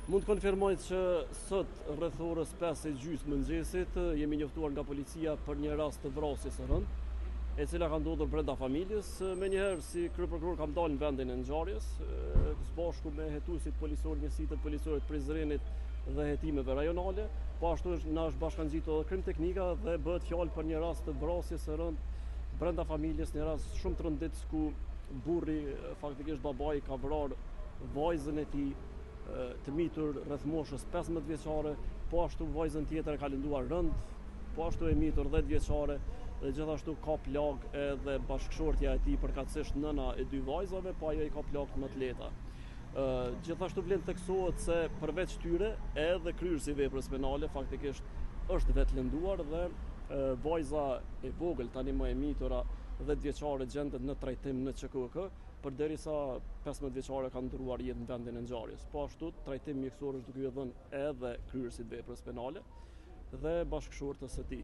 Mund të konfirmoj që sot rreth orës 5:30 mëngjesit jemi njoftuar nga policia për një rast të vrasjes së rënd, e cila ka ndodhur brenda familjes. Menjëherë si kryeprokuror kam dalë në vendin e ngjarjes, së bashku me hetuesit policorë, njësitë policore të Prizrenit dhe hetimeve rajonale, po ashtu na është bashkangjitur edhe krim teknika dhe bëhet fjalë për një rast të vrasjes së rënd brenda familjes, një rast shumë të rëndit ku burri, faktikisht babai, ka vrarë vajzën e tij të mitur rreth moshës 15 vjeçare, po ashtu vajzën tjetër ka lënduar rënd, po ashtu e mitur 10 vjeçare dhe gjithashtu ka plag edhe bashkëshortja e tij, përkatësisht nëna e dy vajzave, po ajo i ka plagë më të lehta. Gjithashtu vlen theksohet se përveç tyre edhe kryerësi i veprës penale faktikisht është vetë lënduar dhe vajza e vogël, tani më e mitura 10 vjeçare, gjendet në trajtim në QKK, përderisa 15 vjeçare ka ndruar jetë në vendin e ngjarjes. Po ashtu trajtim mjekësor është duke i dhënë edhe kryerësit veprës penale dhe bashkëshortës së tij.